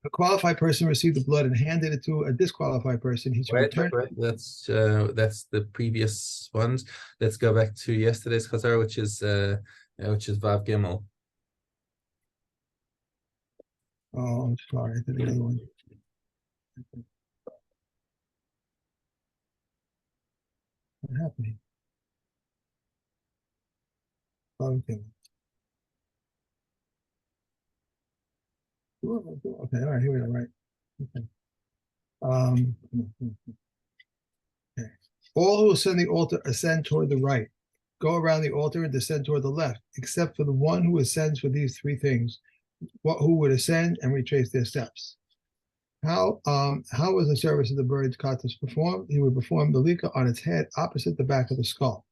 A qualified person received the blood and handed it to a disqualified person. He should return. Wait. That's the previous ones. Let's go back to yesterday's chazara, which is Vav Gimel. Oh, I'm sorry. I did another one. What happened? Okay. Okay, all right, here we are, right. Okay. Okay. All who ascend the altar ascend toward the right, go around the altar and descend toward the left, except for the one who ascends for these three things, who would ascend and retrace their steps. How was the service of the bird's katas performed? He would perform the lika on its head opposite the back of the skull,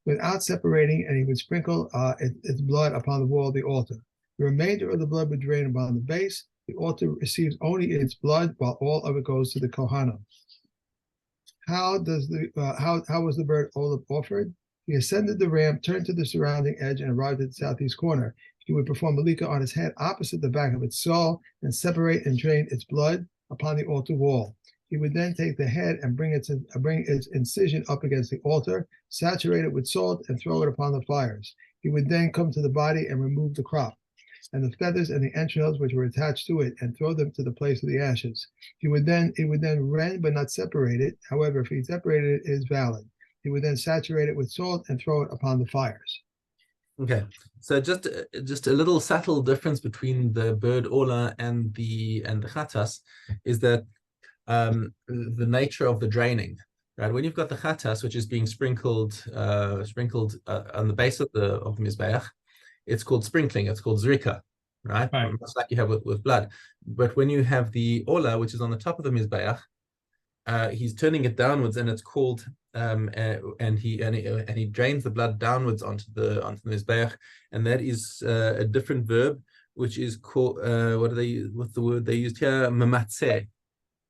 without separating, and he would sprinkle its blood upon the wall of the altar. The remainder of the blood would drain upon the base. The altar receives only its blood, while all of it goes to the kohanim. How was the bird olive offered? He ascended the ramp, turned to the surrounding edge, and arrived at the southeast corner. He would perform malika on his head opposite the back of its skull, and separate and drain its blood upon the altar wall. He would then take the head and bring its incision up against the altar, saturate it with salt, and throw it upon the fires. He would then come to the body and remove the crop, and the feathers and the entrails which were attached to it, and throw them to the place of the ashes. It would then rend but not separate it. However, if he separated it, it is valid. He would then saturate it with salt and throw it upon the fires. Okay, so just a little subtle difference between the bird ola and the chatas is that the nature of the draining. Right, when you've got the chatas, which is being sprinkled on the base of the mizbeach, it's called sprinkling. It's called zrika, right? Much like you have with blood. But when you have the ola, which is on the top of the mizbeach, he's turning it downwards, and it's called and he drains the blood downwards onto the mizbeach, and that is a different verb, which is called what's the word they used here? Mematzeh.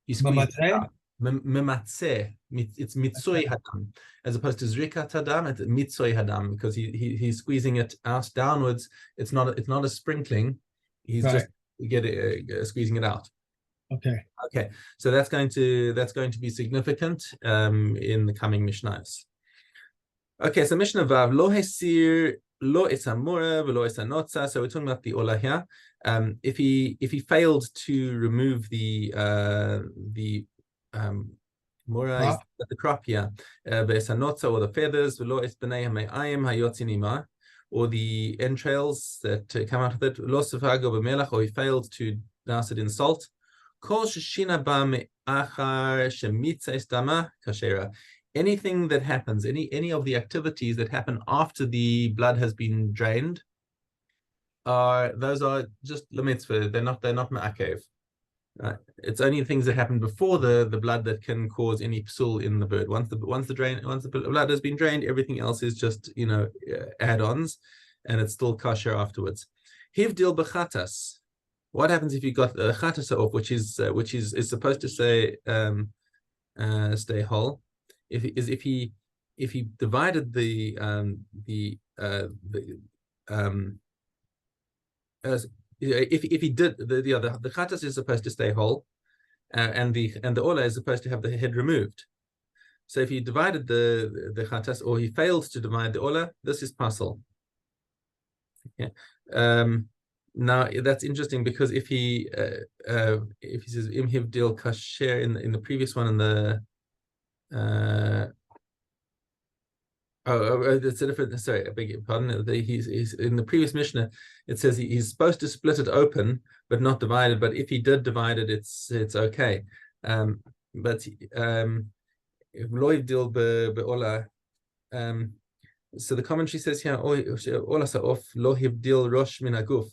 You squeeze it out. Mematzeh. It's mitzoi hadam, as opposed to zrikat hadam. It's mitzoi hadam, because he's squeezing it out downwards. It's not a sprinkling. He's just squeezing it out. Okay. So that's going to be significant in the coming Mishnahs. Okay, so Mishnah Vav lo hesir lo esamura v'lo esanotza. So we're talking about the ola here. If he failed to remove the mura is the crop here, v'esanotza, or the feathers, v'lo es b'nei ha'me'ayim hayotzin ima, or the entrails that come out of it, lo sefago b'melach, or he failed to douse it in salt. Anything that happens, any of the activities that happen after the blood has been drained, those are just lemitzvah. They're not ma'akev. It's only things that happen before the blood that can cause any psul in the bird. Once the blood has been drained, everything else is just add-ons, and it's still kosher afterwards. Hivdil b'chatas. What happens if you got a chatasa off, which is supposed to say stay whole? If he divided the if he did the chatas is supposed to stay whole, and the ola is supposed to have the head removed. So if he divided the chatas, or he failed to divide the ola, this is pasul. Okay. Now that's interesting, because if he says imhiv dil kasher in the previous one, in the it's a different. Sorry, I beg your pardon. He's in the previous Mishnah. It says he's supposed to split it open, but not divide it. But if he did divide it, it's okay. But if loiv dil beola. So the commentary says here, ola sa'of lohiv dil rosh min aguf.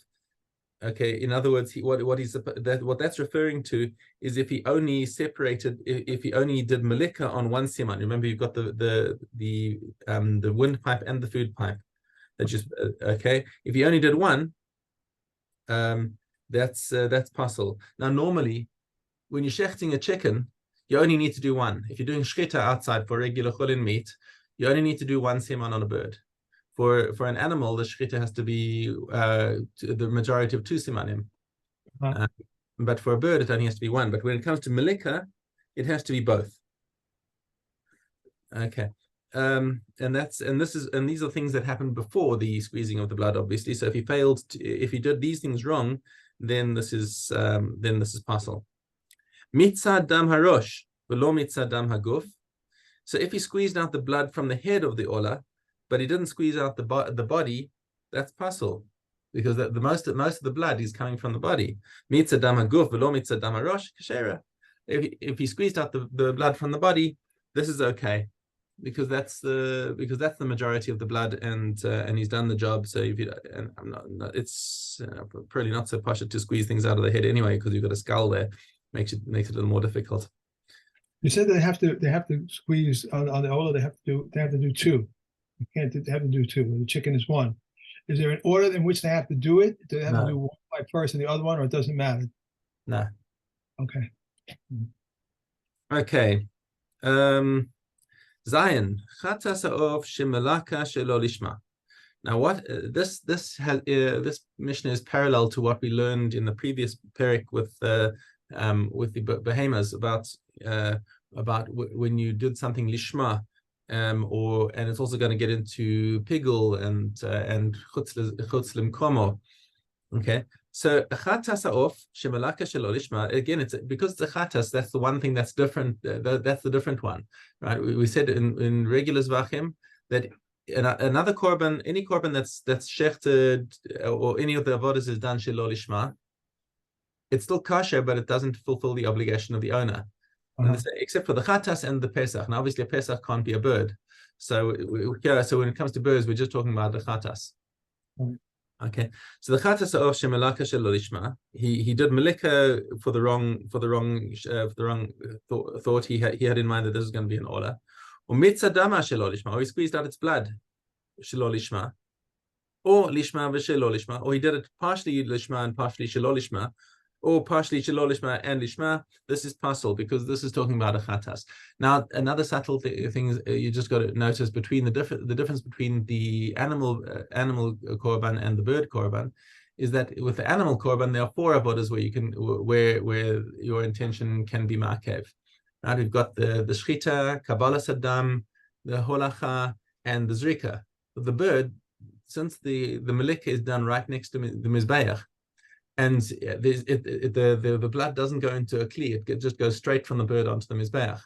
Okay, in other words, what that's referring to is if he only separated, if he only did malika on one siman. Remember, you've got the windpipe and the food pipe. That just okay. If he only did one, that's pasul. Now, normally, when you're shechting a chicken, you only need to do one. If you're doing shchita outside for regular chulin meat, you only need to do one siman on a bird. For an animal, the shechita has to be the majority of two simanim. but for a bird, it only has to be one. But when it comes to Malika, it has to be both. Okay. And these are things that happened before the squeezing of the blood, obviously. So if he did these things wrong, then this is pasul. Mitzad dam harosh, velo mitzad dam haguf. So if he squeezed out the blood from the head of the ola, but he didn't squeeze out the body, that's pasul, because the most of the blood is coming from the body. Mitzad dam haguf, velo mitzad dam harosh, kashera. If he squeezed out the blood from the body, this is okay, because that's the majority of the blood, and he's done the job. So if you and I'm not it's probably not so posh to squeeze things out of the head anyway, because you've got a skull there, makes it a little more difficult. You said they have to squeeze on the ola. They have to do two. You can't. They have to do two. The chicken is one. Is there an order in which they have to do it? Do they have to do one first and the other one, or it doesn't matter? No. Okay. Okay. Zion Chatas of Shemalaka Shelo Lishma. Now, what this Mishnah is parallel to what we learned in the previous parak with the behemoths about when you did something lishma, and it's also going to get into pigul and chutz limkomo. Okay, so chatas of shemalaka shelo lishma, again, it's because it's a chatas. That's the one thing that's different. That's the different one, right? We said in regular Zevachim that another korban, any korban that's shechted, or any of the avodas is done shelo lishma, it's still kosher, but it doesn't fulfill the obligation of the owner, except for the chatas and the pesach. Now, obviously, a pesach can't be a bird, so when it comes to birds, we're just talking about the chatas. Okay, so the chatas of shemalaka shelo lishma, he did malika for the wrong thought. He had in mind that this is going to be an ola. Or mitzadama shelo lishma, or he squeezed out its blood shelo lishma, or lishma v'shelo lishma, or he did it partially lishma and partially shelo lishma, or partially shelo lishma and lishma. This is pasul, because this is talking about a chatas. Now, another subtle thing you just got to notice between the difference between the animal korban and the bird korban is that with the animal korban there are 4 avodas where your intention can be ma'akev. Right, we've got the shchita, kabbalah sadam, the holacha, and the zrika. The bird, since the malika is done right next to the mizbeach, and the blood doesn't go into a kli, it just goes straight from the bird onto the mizbeach.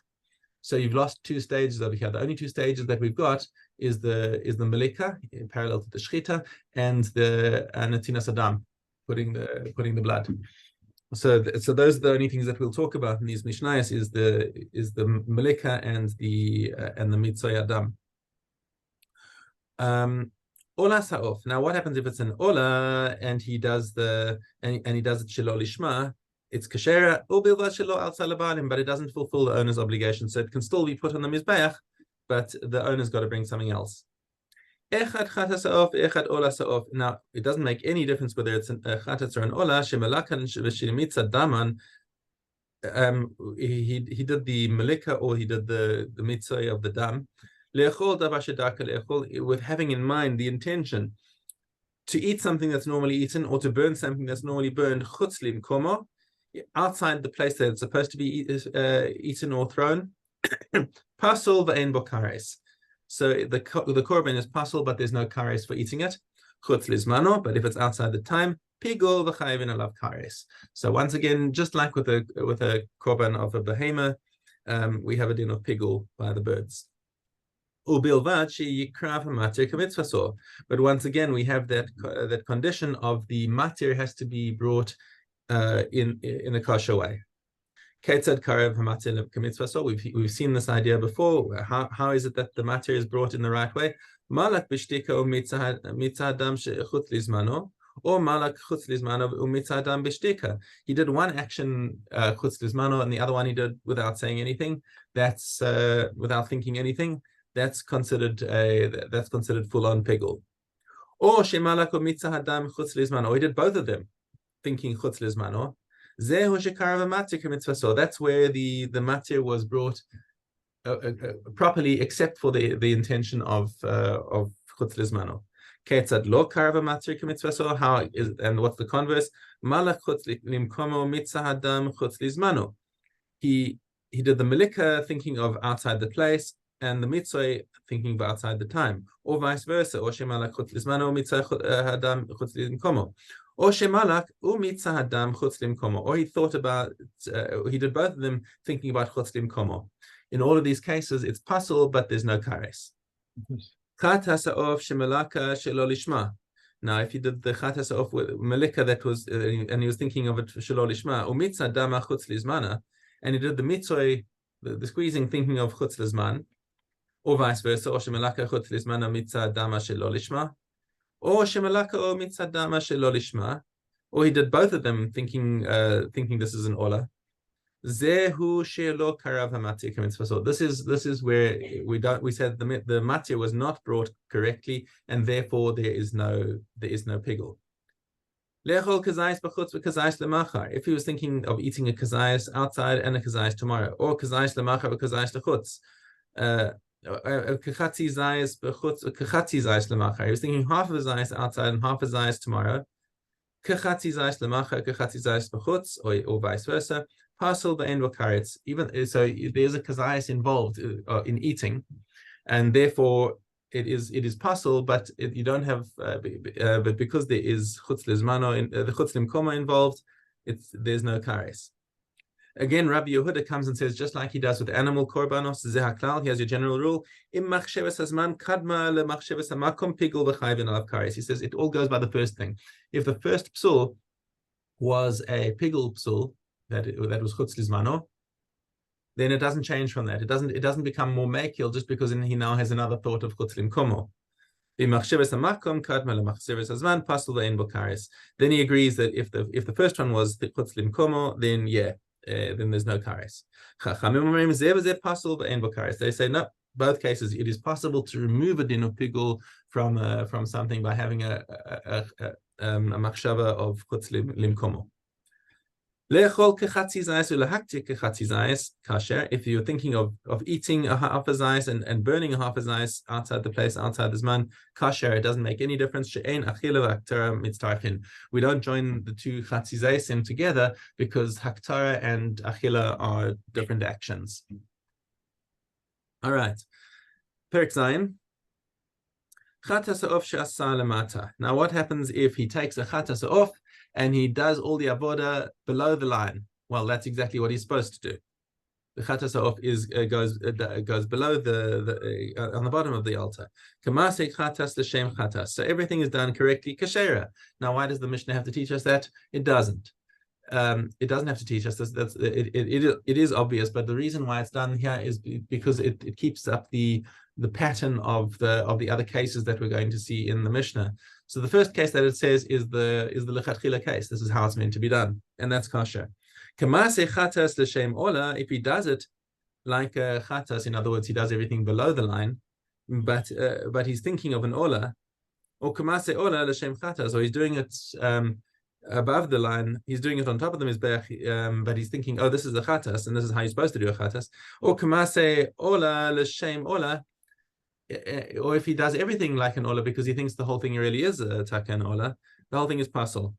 So you've lost 2 stages over here. The only 2 stages that we've got is the malika, parallel to the shchita, and the natinas adam, putting the blood. So those are the only things that we'll talk about in these mishnayos, is the malika and the mitzoy adam. Ola sa'of. Now, what happens if it's an ola and he does it shelo lishma? It's kashera ubilvad shelo al salabalim, but it doesn't fulfill the owner's obligation, so it can still be put on the mizbeach, but the owner's got to bring something else. Echad chatas sa'of, echad ola sa'of. Now, it doesn't make any difference whether it's a chatas or an ola. Shemalakan v'shilimitza daman. He did the malika, or he did the mitzvah of the dam, with having in mind the intention to eat something that's normally eaten, or to burn something that's normally burned, chutz limkomo, outside the place that it's supposed to be eaten or thrown. Pasul v'ein bo kares. So the korban is pasul, but there's no kares for eating it. Chutz lizmano, but if it's outside the time, pigul v'chayvin alav kares. So once again, just like with a korban of a behemoth, we have a din of pigul by the birds. But once again, we have that condition of the matir has to be brought in a kosher way. We've seen this idea before. How is it that the matir is brought in the right way? Malak b'shtika or mitzadam shechut lizmano, or malak chutz lizmano umitzadam b'shtika. He did one action chutz lizmano, and the other one he did without saying anything. That's without thinking anything. That's considered full-on pigul. Or shemalak or mitzadam chutz lizmano. Or he did both of them, thinking chutz lizmano. That's where the matir was brought properly, except for the intention of chutz lizmano. Ketzad lo karva matir k'mitzvaso. How is, and what's the converse? Malach chutz limkomo mitzah hadam chutz lizmano. He did the malika thinking of outside the place, and the mitzvah thinking of outside the time, or vice versa. Or shemalach chutz lizmano mitzvah hadam chutz limkomo. Or shemalach mitzvah hadam chutz limkomo. Or he thought about, he did both of them thinking about chutz limkomo. In all of these cases, it's pasul, but there's no kares. Chat hasa'of shemalaka shelo lishma. Now, if he did the chat hasa'of with malika that was, and he was thinking of it shelo lishma, umitzah dama chutz lizmana, and he did the mitzvah, the squeezing, thinking of chutz lizman, or vice versa, or shemalaka chutz lizmana mitzah dama shelo lishma, or shemalaka o mitzah dama shelo lishma, or he did both of them thinking this is an ola. Zehu she'lo karav hamatir k'mitzvah. This is where we said the matir was not brought correctly, and therefore there is no pigul. Lechol kazayis b'chutz v'kazayis lemachar. If he was thinking of eating a kazayis outside and a kazayis tomorrow, or kazayis lemachar v'kazayis lechutz, kachatzi zayis b'chutz kachatzi zayis lemachar. He was thinking half of a zayis outside and half a zayis tomorrow. Kachatzi zayis lemachar, kachatzi zayis b'chutz, or vice versa. Parcel b'en v'karetz. Even so, there's a kazayis involved in eating, and therefore it is parcel, but you don't have. But because there is chutz lizmano, the chutz limkomo involved, there's no kares. Again, Rabbi Yehuda comes and says, just like he does with animal korbanos, zehaklal, he has your general rule. Im machsheves hazman kadma le machsheves hamakom pigul v'chayvin alav kares. He says it all goes by the first thing. If the first psul was a pigul psul, that was chutz lizmano, then it doesn't change from that. It doesn't become more makil just because he now has another thought of chutz limkomo. Then he agrees that if the first one was the chutz limkomo, then then there's no kares. They say no. Both cases, it is possible to remove a din of pigul from something by having a machshava of chutz limkomo. If you're thinking of eating a half a zayis and burning a half a zayis outside the place, outside the zman, kasher, it doesn't make any difference. We don't join the two chatzi zayisim together because haktara and achila are different actions. All right. Perek Zayin. Now, what happens if he takes a chat off and he does all the avoda below the line? Well, that's exactly what he's supposed to do. The chat off goes below the on the bottom of the altar. So everything is done correctly. Kashera. Now, why does the Mishnah have to teach us that? It doesn't. It doesn't have to teach us this. It is obvious, but the reason why it's done here is because it keeps up the pattern of the other cases that we're going to see in the Mishnah. So the first case that it says is the lechatchila case. This is how it's meant to be done, and that's kasher. Kamase chatas l'shem ola. If he does it like a chatas, in other words, he does everything below the line, but he's thinking of an ola, or kamase ola l'shem chatas, or he's doing it above the line, he's doing it on top of the mizbech, but he's thinking, oh, this is a chatas, and this is how you're supposed to do a chatas, or kamase ola l'shem ola. Or if he does everything like an ola because he thinks the whole thing really is a taka and ola, the whole thing is pasul.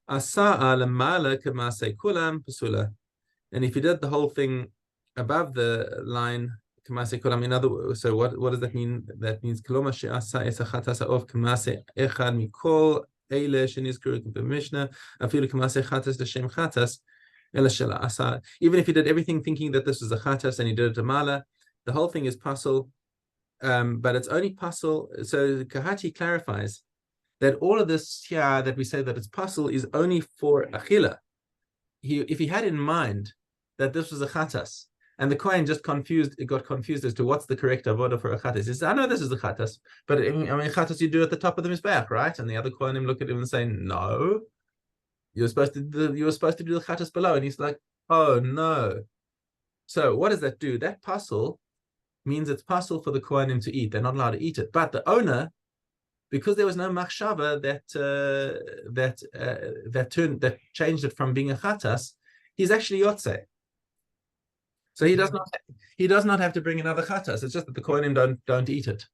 And if he did the whole thing above the line, in other words, so what does that mean? That means even if he did everything thinking that this is a chatas and he did it a mala, the whole thing is pasul. But it's only pasul. So Kahati clarifies that all of this here that we say that it's pasul is only for achila. If he had in mind that this was a chatas, and the Kohen just got confused as to what's the correct avodah for a chatas. He says, I know this is a chatas, but I mean chatas you do at the top of the mizbeach, right? And the other Kohanim look at him and say, no, you're supposed to do the chatas below. And he's like, oh no. So what does that do? That pasul means it's pasul for the Kohanim to eat. They're not allowed to eat it. But the owner, because there was no machshava that changed it from being a chatas, he's actually yotzei. So he does not have to bring another chatas. It's just that the Kohanim don't eat it.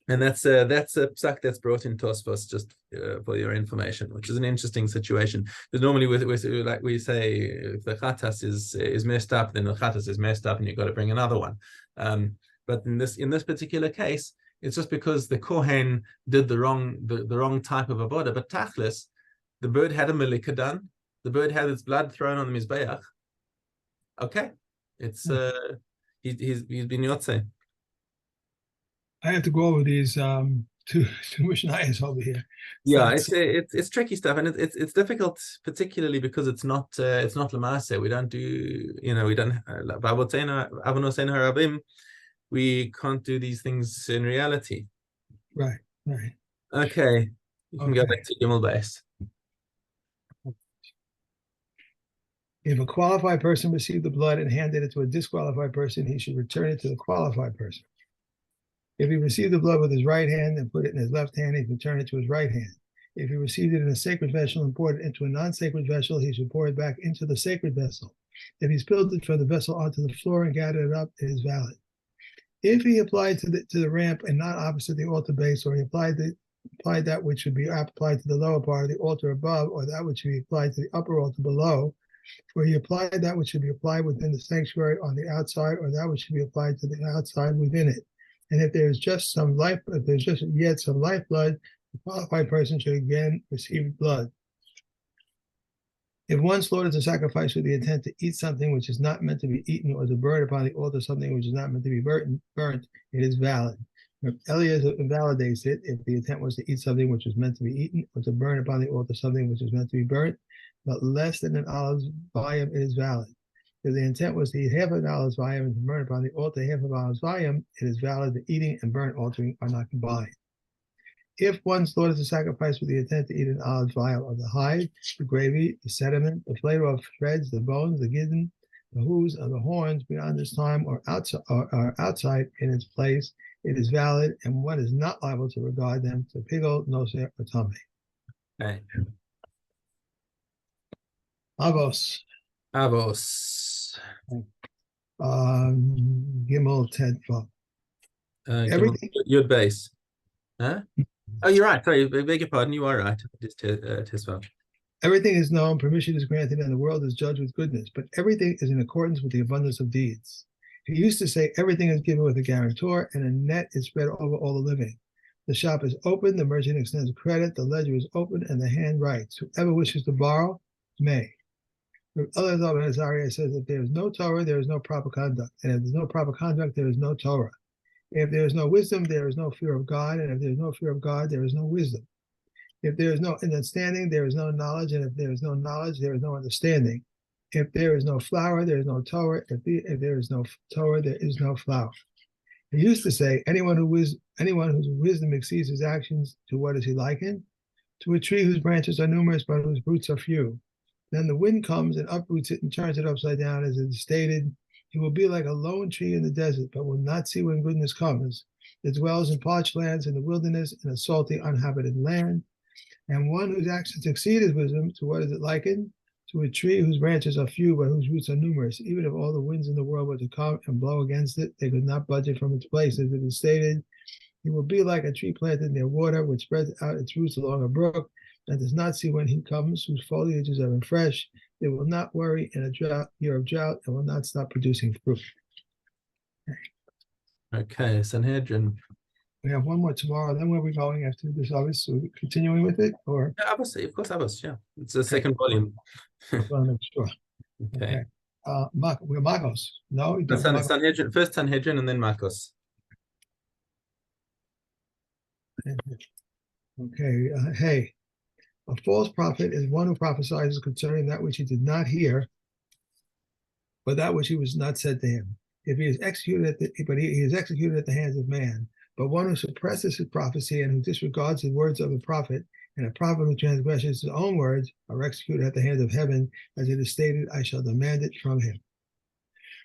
And that's a psak that's brought in Tosfos, just for your information, which is an interesting situation. Because normally, like we say, if the chatas is messed up, then the chatas is messed up, and you've got to bring another one. But in this particular case, it's just because the kohen did the wrong type of avoda. But tachlis, the bird had a melika done. The bird had its blood thrown on the mizbeach. Okay, it's he's been yotze. I have to go over these two Mishnayos over here. Yeah, it's tricky stuff, and it's difficult, particularly because it's not Lamase. We don't do, we don't we can't do these things in reality. Right. Okay, you can go back to Gimel base. If a qualified person received the blood and handed it to a disqualified person, he should return it to the qualified person. If he received the blood with his right hand and put it in his left hand, he should return it to his right hand. If he received it in a sacred vessel and poured it into a non-sacred vessel, he should pour it back into the sacred vessel. If he spilled it from the vessel onto the floor and gathered it up, it is valid. If he applied to the ramp and not opposite the altar base, or he applied that which should be applied to the lower part of the altar above, or that which should be applied to the upper altar below, or he applied that which should be applied within the sanctuary on the outside, or that which should be applied to the outside within it. And if there's just yet some lifeblood, the qualified person should again receive blood. If one slaughters a sacrifice with the intent to eat something which is not meant to be eaten, or to burn upon the altar something which is not meant to be burnt, it is valid. If Eliezer invalidates it, if the intent was to eat something which was meant to be eaten, or to burn upon the altar something which was meant to be burnt, but less than an olive's volume, it is valid. If the intent was to eat half an olive's volume and to burn upon the altar half of an olive's volume, it is valid that eating and burnt altering are not combined. If one slaughters a sacrifice with the intent to eat an olive's volume of the hide, the gravy, the sediment, the flavor of shreds, the bones, the gizzard, the hooves, or the horns beyond this time or outside in its place, it is valid, and one is not liable to regard them to pigol, noser, or tummy. Okay. Avos. Gimel Ted Vav. Everything. Yud base. Huh? Oh, you're right. Sorry, beg your pardon. You are right. Just Tisvav. Everything is known, permission is granted, and the world is judged with goodness, but everything is in accordance with the abundance of deeds. He used to say everything is given with a guarantor, and a net is spread over all the living. The shop is open, the merchant extends credit, the ledger is open, and the hand writes. Whoever wishes to borrow may. Elazar ben Azariah says that there is no Torah, there is no proper conduct. And if there's no proper conduct, there is no Torah. If there is no wisdom, there is no fear of God. And if there is no fear of God, there is no wisdom. If there is no understanding, there is no knowledge. And if there is no knowledge, there is no understanding. If there is no flour, there is no Torah. If there is no Torah, there is no flour. He used to say, anyone whose wisdom exceeds his actions, to what is he likened? To a tree whose branches are numerous, but whose roots are few. Then the wind comes and uproots it and turns it upside down, as it is stated. He will be like a lone tree in the desert, but will not see when goodness comes. It dwells in parched lands, in the wilderness, in a salty, uninhabited land. And one whose actions exceed his wisdom, to what is it likened? To a tree whose branches are few, but whose roots are numerous. Even if all the winds in the world were to come and blow against it, they could not budge it from its place. As it is stated, he will be like a tree planted near water, which spreads out its roots along a brook, and does not see when he comes, whose foliage is ever fresh. They will not worry in a year of drought, and will not stop producing fruit. Okay, Sanhedrin. We have one more tomorrow. Then where are we going after this? Obviously, so continuing with it, or Obviously, of course, yeah. It's the second volume. Sure. Okay. We're Makos. No, Sanhedrin, first Sanhedrin, and then Makos. Okay. Hey. A false prophet is one who prophesies concerning that which he did not hear, but that which he was not said to him. If he is executed he is executed at the hands of man. But one who suppresses his prophecy and who disregards the words of the prophet, and a prophet who transgresses his own words, are executed at the hands of heaven, as it is stated, I shall demand it from him.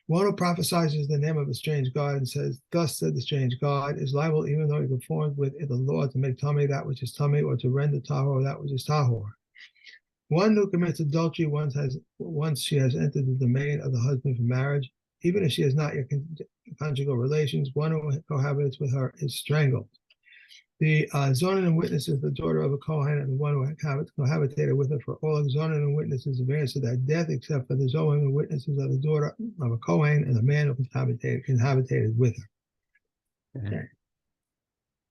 One who prophesies the name of a strange god and says, thus said the strange god, is liable even though he conforms with the law to make tummy that which is tummy, or to render tahor that which is tahor. One who commits adultery once she has entered the domain of the husband for marriage, even if she has not yet conjugal relations, one who cohabitates with her is strangled. The zonin and witnesses, the daughter of a Kohen, and the one who cohabitated with her, for all zonin and witnesses of answered that death, except for the zonin and witnesses of the daughter of a Kohen and the man who cohabitated with her. Okay.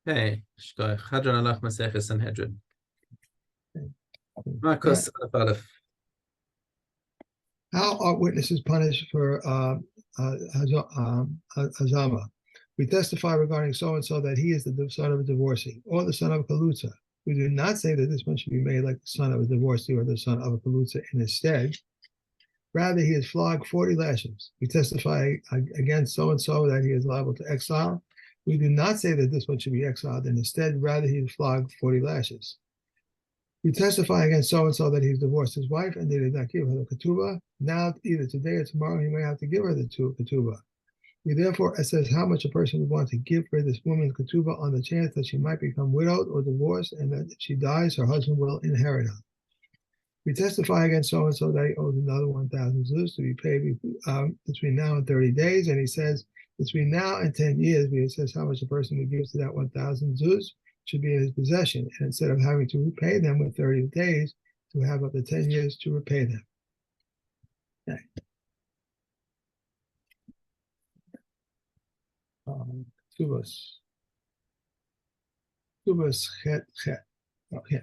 Hey, Hadron alach Maseches Sanhedrin. Marcos Aleph. How are witnesses punished for Hazama? We testify regarding so-and-so that he is the son of a divorcee or the son of a kalutza. We do not say that this one should be made like the son of a divorcee or the son of a kalutza. Instead, rather, he is flogged 40 lashes. We testify against so-and-so that he is liable to exile. We do not say that this one should be exiled, and instead, rather, he is flogged 40 lashes. We testify against so-and-so that he's divorced his wife and they did not give her the ketubah. Now, either today or tomorrow, he may have to give her the ketubah. We therefore assess how much a person would want to give her this woman's ketubah on the chance that she might become widowed or divorced, and that if she dies, her husband will inherit her. We testify against so-and-so that he owes another 1,000 zuz to be paid between now and 30 days, and he says between now and 10 years, we assess how much a person would give to that 1,000 zuz should be in his possession, and instead of having to repay them with 30 days, to have up to 10 years to repay them. Okay. Tubas chet. Okay.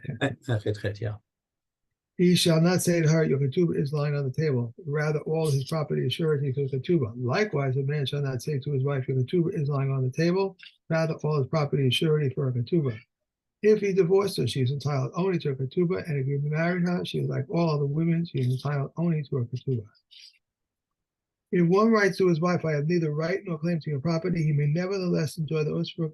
Yeah. He shall not say to her, your ketubah is lying on the table. Rather, all his property is surety for the ketubah. Likewise, a man shall not say to his wife, your ketubah is lying on the table. Rather, all his property is surety for a ketubah. If he divorced her, she is entitled only to a ketubah, and if he married her, she is like all other women, she is entitled only to a ketubah. If one writes to his wife, I have neither right nor claim to your property, he may nevertheless enjoy the usfruk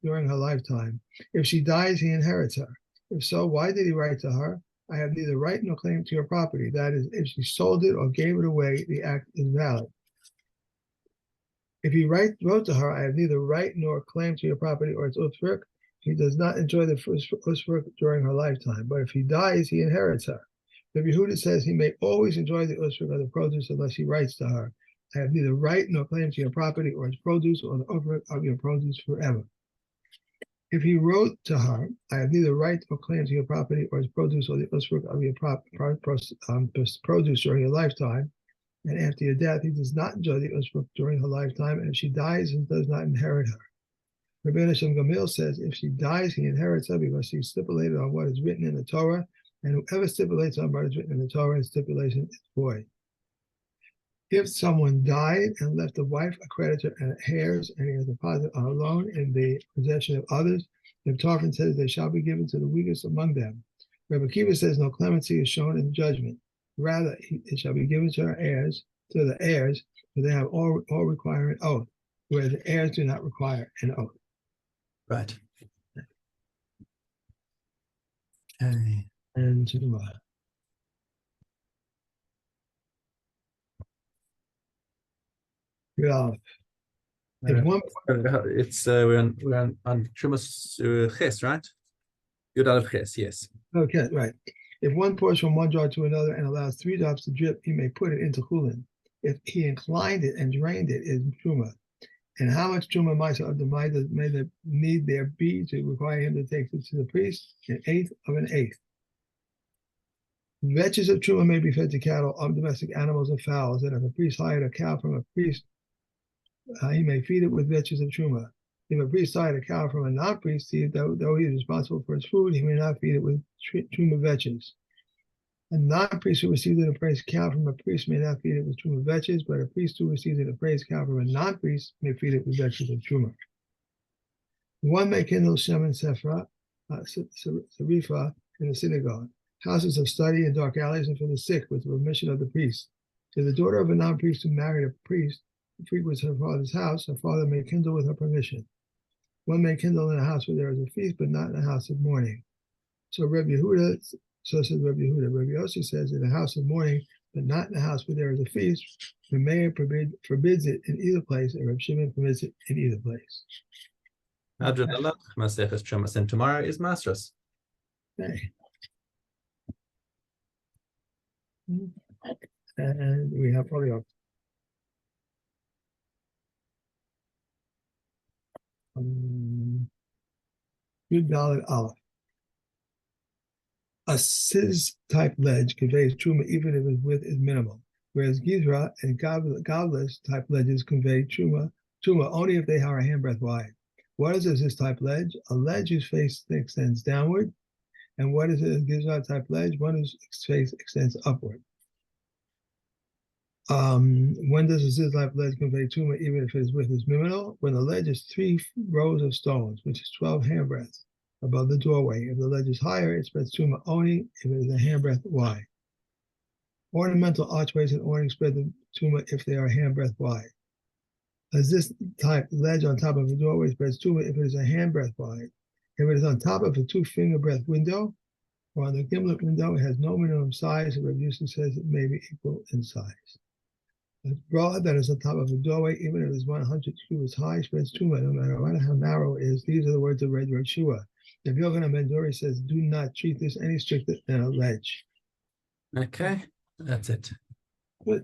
during her lifetime. If she dies, he inherits her. If so, why did he write to her? I have neither right nor claim to your property. That is, if she sold it or gave it away, the act is valid. If he wrote to her, I have neither right nor claim to your property or its usfruk, he does not enjoy the usfruk during her lifetime. But if he dies, he inherits her. Rabbi Yehuda says he may always enjoy the usfruk of the produce unless he writes to her, I have neither right nor claim to your property or its produce or the usfruk of your produce forever. If he wrote to her, I have neither right or claim to your property or its produce or the usfruk of your produce during your lifetime, and after your death, he does not enjoy the usfruk during her lifetime, and if she dies, he does not inherit her. Rabbi Hashem Gamil says if she dies, he inherits her because she stipulated on what is written in the Torah, and whoever stipulates on what is written in the Torah, his stipulation is void. If someone died and left a wife, a creditor, and heirs, and he has deposited on a loan in the possession of others, the Torah says they shall be given to the weakest among them. Rabbi Kiva says no clemency is shown in judgment. Rather, it shall be given to the heirs, for they have all require an oath, where the heirs do not require an oath. Right. And yeah. If one, it's we're on Trumas Ches, right? Yud Aleph Ches, yes. Okay, right. If one pours from one jar to another and allows 3 drops to drip, he may put it into chulin. If he inclined it and drained it, is truma. And how much truma may the need there be to require him to take it to the priest? 1/8 of an eighth. Vetches of truma may be fed to cattle, of domestic animals, and fowls. And if a priest hired a cow from a priest, he may feed it with vetches of truma. If a priest hired a cow from a non-priest, though he is responsible for its food, he may not feed it with truma vetches. A non-priest who receives an appraised cow from a priest may not feed it with truma vetches, but a priest who receives an appraised cow from a non-priest may feed it with vetches of truma. One may kindle Shem and Sephra, Serifa, in the synagogue, houses of study, and dark alleys, and for the sick, with the permission of the priest. If the daughter of a non-priest who married a priest frequents her father's house, her father may kindle with her permission. One may kindle in a house where there is a feast, but not in a house of mourning. So says Rabbi Yehuda. Rabbi Yossi says in a house of mourning, but not in a house where there is a feast, the mayor forbids it in either place, and Rabbi Shimon permits it in either place. And tomorrow is Masras. Okay. And we have probably Yud Dalet Aleph. A cis type ledge conveys truma even if its width is minimal, whereas Gizra and Gavlis type ledges convey truma only if they are a handbreadth wide. What is a cis type ledge? A ledge whose face extends downward. And what is a Gizra type ledge? One whose face extends upward. When does a cis type ledge convey truma even if its width is minimal? When the ledge is 3 rows of stones, which is 12 handbreadths above the doorway. If the ledge is higher, it spreads truma only if it is a handbreadth wide. Ornamental archways and awnings spread the truma if they are a handbreadth wide. As this type ledge on top of a doorway spreads truma if it is a handbreadth wide. If it is on top of a 2-finger breadth window or on the gimlet window, it has no minimum size. The Rebbe Yossi says it may be equal in size. A broad that is on top of a doorway, even if it is 100 cubits high, spreads truma no matter how narrow it is. These are the words of Red Yeshua. The Yochanan Ben Dori says, do not treat this any stricter than a ledge. Okay, that's it.